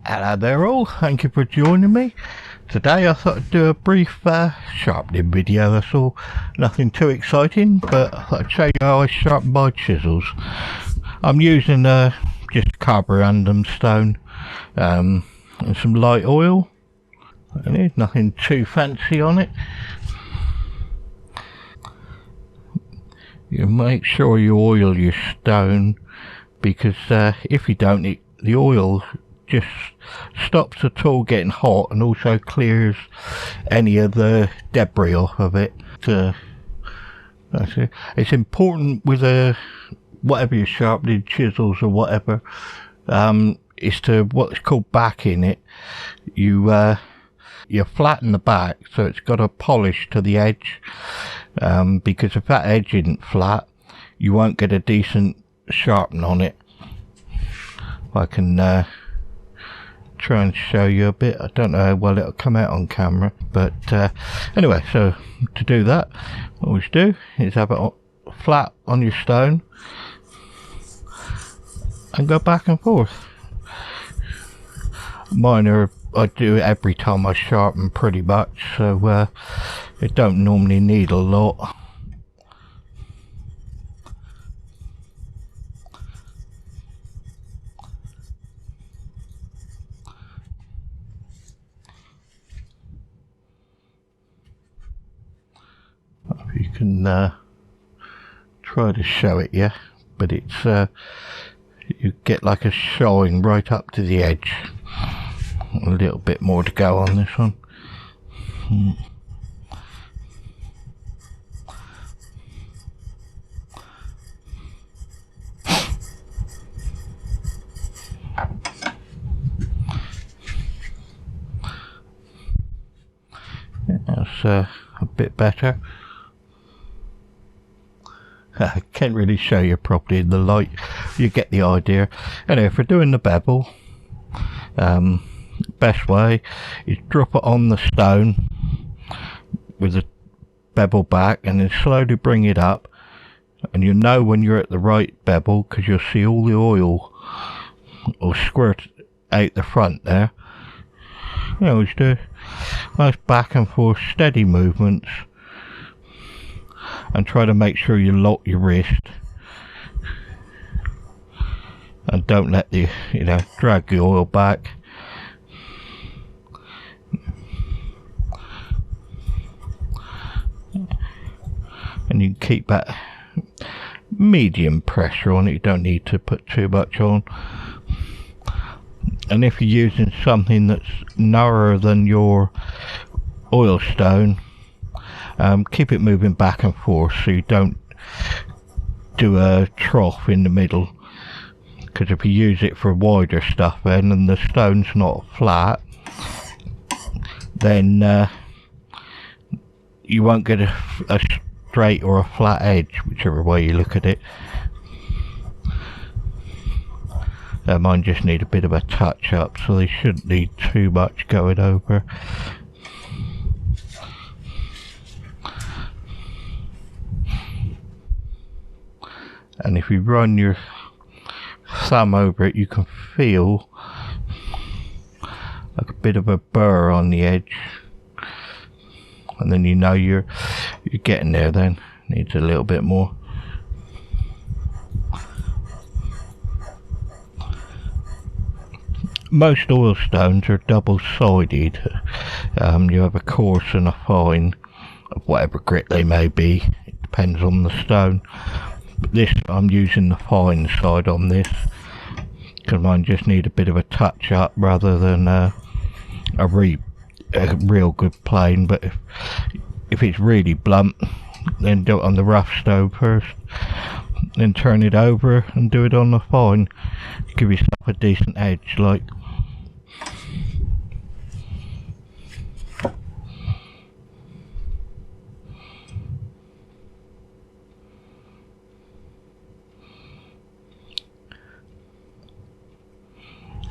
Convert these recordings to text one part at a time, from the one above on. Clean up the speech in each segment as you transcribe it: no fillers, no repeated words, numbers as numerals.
Hello there all, thank you for joining me. Today I thought I'd do a brief sharpening video, that's all. Nothing too exciting, but I thought I'd show you how I sharpen my chisels. I'm using just carborundum stone and some light oil. Nothing too fancy on it. You make sure you oil your stone, because if you don't, the oil just stops the tool getting hot and also clears any of the debris off of it. It's important with whatever you're sharpening, chisels or whatever, is to what's called backing it. You flatten the back so it's got a polish to the edge, because if that edge isn't flat, you won't get a decent sharpen on it. I can try and show you a bit. I don't know how well it'll come out on camera, but anyway, so to do that, what you do is have it flat on your stone and go back and forth. Mine I do it every time I sharpen pretty much, so it don't normally need a lot. You can try to show it, yeah, but it's you get like a showing right up to the edge. A little bit more to go on this one. That's a bit better. I can't really show you properly in the light. You get the idea. Anyway, for doing the bevel, best way is drop it on the stone with the bevel back and then slowly bring it up, and you'll know when you're at the right bevel because you'll see all the oil will squirt out the front there. You always do nice back and forth steady movements, and try to make sure you lock your wrist and don't let the drag the oil back. And you can keep that medium pressure on it, you don't need to put too much on. And if you're using something that's narrower than your oil stone, keep it moving back and forth so you don't do a trough in the middle, because if you use it for wider stuff then and the stone's not flat, then you won't get a straight or a flat edge, whichever way you look at it. Mine just need a bit of a touch up, so they shouldn't need too much going over. And if you run your thumb over it, you can feel like a bit of a burr on the edge, and then you know you're getting there. Then needs a little bit more. Most oil stones are double-sided. You have a coarse and a fine of whatever grit they may be. It depends on the stone. But this, I'm using the fine side on this because mine just need a bit of a touch up rather than a real good plane. But if it's really blunt, then do it on the rough stone first, then turn it over and do it on the fine. Give yourself a decent edge, like.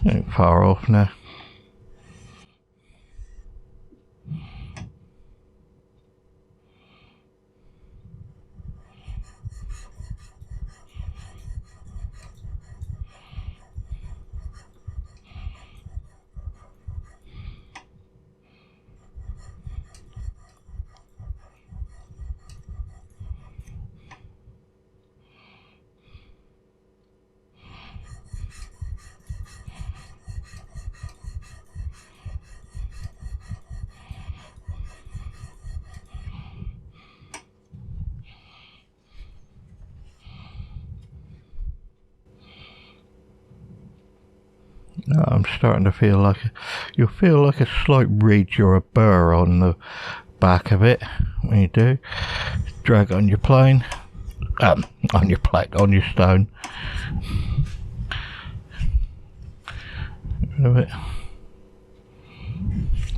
Ain't far off now. I'm starting to feel like you'll feel like a slight ridge or a burr on the back of it when you do. Drag on your plane, on your plate, on your stone. Rid of it.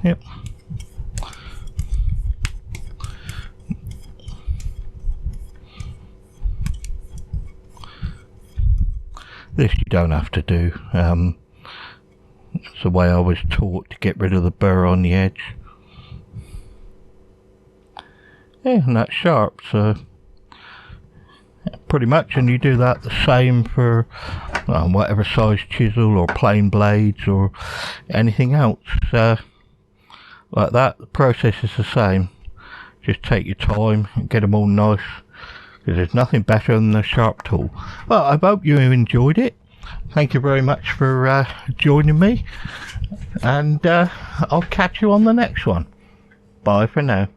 Yep. This you don't have to do. It's the way I was taught to get rid of the burr on the edge. Yeah, and that's sharp, so pretty much, and you do that the same for whatever size chisel or plain blades or anything else like that. The process is the same. Just take your time and get them all nice, because there's nothing better than a sharp tool. Well, I hope you enjoyed it. Thank you very much for joining me, and I'll catch you on the next one. Bye for now.